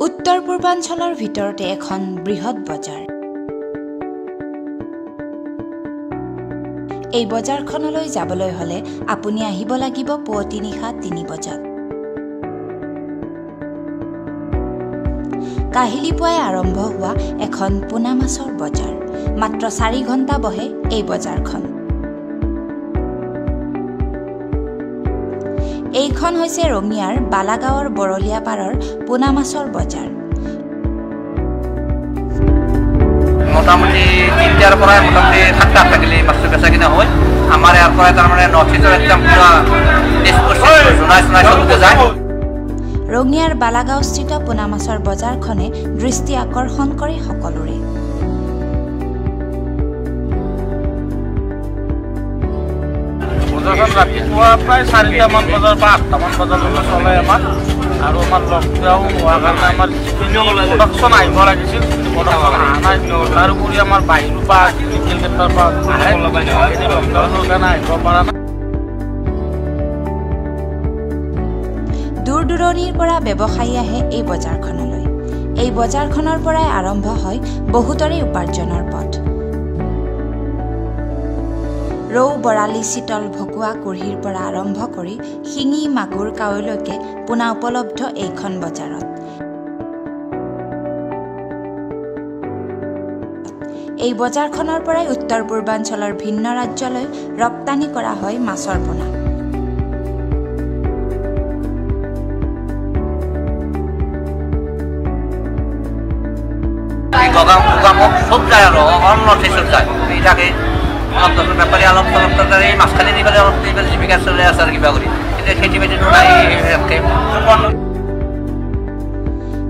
উত্তৰ পূৰ্বাঞ্চলৰ ভিতৰতে এখন বৃহৎ বজাৰ। এই বজাৰখনলৈ যাবলৈ হলে আপুনি আহিব লাগিব পুৱতি নিশা ৩ বজাত। কাহিলি পুৱাই আৰম্ভ হোৱা এখন পোনা মাছৰ বজাৰ। মাত্ৰ ৪ ঘণ্টা বহে এই বজাৰখন। এইখন হৈছে ৰঙিয়াৰ বালাগাঁৱৰ বৰলীয়া পাৰৰ পোনা মাছৰ বজাৰ। মোটামুটি ৩টাৰ পৰা মোটামুটি ৭টা থাকিলে মাছটো বেচা কিনা হয়। আমাৰ ইয়াৰ পৰা তাৰমানে নৰ্থ ইষ্টৰ একদম পুৰা জোনাই চবতে যায়। ৰঙিয়াৰ বালাগাঁওস্থিত পোনা মাছৰ বজাৰখনে দৃষ্টি আকৰ্ষণ কৰে সকলোৰে। বজাৰখন ৰাতিপুৱা প্ৰায় ৪টামান বজাৰ পৰা ৮টামান বজালৈকে চলে আমাৰ। আৰু আমাৰ লকডাউন হোৱাৰ কাৰণে আমাৰ প্ৰডাকশ্যন আহিব লাগিছিল, প্ৰডাকশ্যন অহা নাই। তাৰোপৰি আমাৰ বাহিৰৰ পৰা কেলকাতাৰ পৰা লকডাউনৰ কাৰণে আহিব পৰা নাই। দূৰ দূৰণিৰ পৰা ব্যৱসায়ী আহে এই বজাৰখনলৈ। এই বজাৰখনৰ পৰাই আৰম্ভ হয় বহুতৰে উপাৰ্জনৰ পথ। ৰৌ, বৰালি, চিতল, ভকুৱা, কুঢ়িৰ পৰা আৰম্ভ কৰি শিঙি, মাগুৰ, কাৱৈলৈকে পোনা উপলব্ধ এইখন বজাৰত। এই বজাৰখনৰ পৰাই উত্তৰ পূৰ্বাঞ্চলৰ ভিন্ন ৰাজ্যলৈ ৰপ্তানি কৰা হয় মাছৰ পোনা। সব যায় আৰু অল নৰ্থ ইষ্টত যায়। এইটাকে অলপ বেপাৰী অলপ এই মাছখানি নি পেলাই অলপ জীৱিকা চলি আছে আৰু কিবা কৰি। কিন্তু খেতি বাতিটো নাই।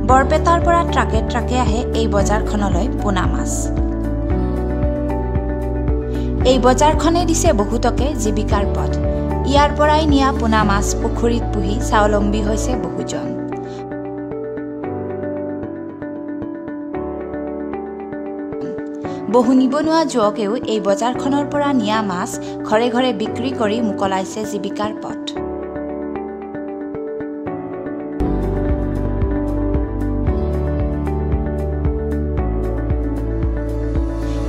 বৰপেটাৰ পৰা ট্ৰাকে ট্ৰাকে আহে এই বজাৰখনলৈ পোনা মাছ। এই বজাৰখনে দিছে বহুতকে জীৱিকাৰ পথ। ইয়াৰ পৰাই নিয়া পোনা মাছ পুখুৰীত পুহি স্বাৱলম্বী হৈছে বহুজন। বহু নিবনুৱা যুৱকেও এই বজাৰখনৰ পৰা নিয়া মাছ ঘৰে ঘৰে বিক্ৰী কৰি মোকলাইছে জীৱিকাৰ পথ।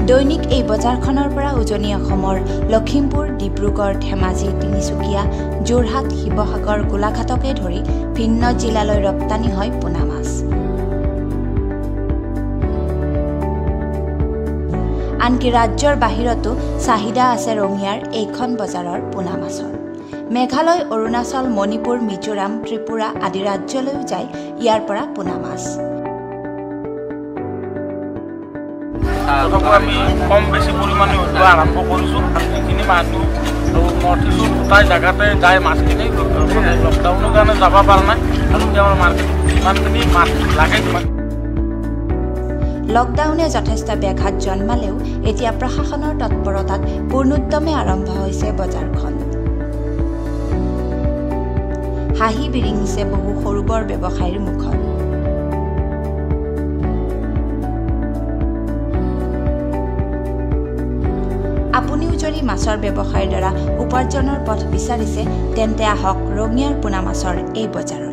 দৈনিক এই বজাৰখনৰ পৰা উজনি অসমৰ লখিমপুৰ, ডিব্ৰুগড়, ধেমাজি, তিনিচুকীয়া, যোৰহাট, শিৱসাগৰ, গোলাঘাটকে ধৰি ভিন্ন জিলালৈ ৰপ্তানি হয় পোনা মাছ। আনকি ৰাজ্যৰ বাহিৰতো চাহিদা আছে ৰঙিয়াৰ এইখন বজাৰৰ পোনা মাছৰ। মেঘালয়, অৰুণাচল, মণিপুৰ, মিজোৰাম, ত্ৰিপুৰা আদি ৰাজ্যলৈও যায় ইয়াৰ পৰা পোনা মাছ। আমি কম বেছি পৰিমাণে উঠোৱা আৰম্ভ কৰিছোঁ। যিখিনি মানুহ নৰ্থ ইষ্টৰ গোটাই জেগাতে যায় মাছখিনি লকডাউনৰ কাৰণে যাব পৰা নাই। আৰু এতিয়া আমাৰ মাৰ্কেটত যিমানখিনি মাছ লাগে সিমান। লকডাউনে যথেষ্ট ব্যাঘাত জন্মালেও এতিয়া প্ৰশাসনৰ তৎপৰতাত পূৰ্ণোদ্যমে আৰম্ভ হৈছে বজাৰখন। হাঁহি বিৰিঙিছে বহু সৰু বৰ ব্যৱসায়ীৰ মুখত। আপুনিও যদি মাছৰ ব্যৱসায়ৰ দ্বাৰা উপাৰ্জনৰ পথ বিচাৰিছে তেন্তে আহক ৰঙিয়াৰ পোনা মাছৰ এই বজাৰত।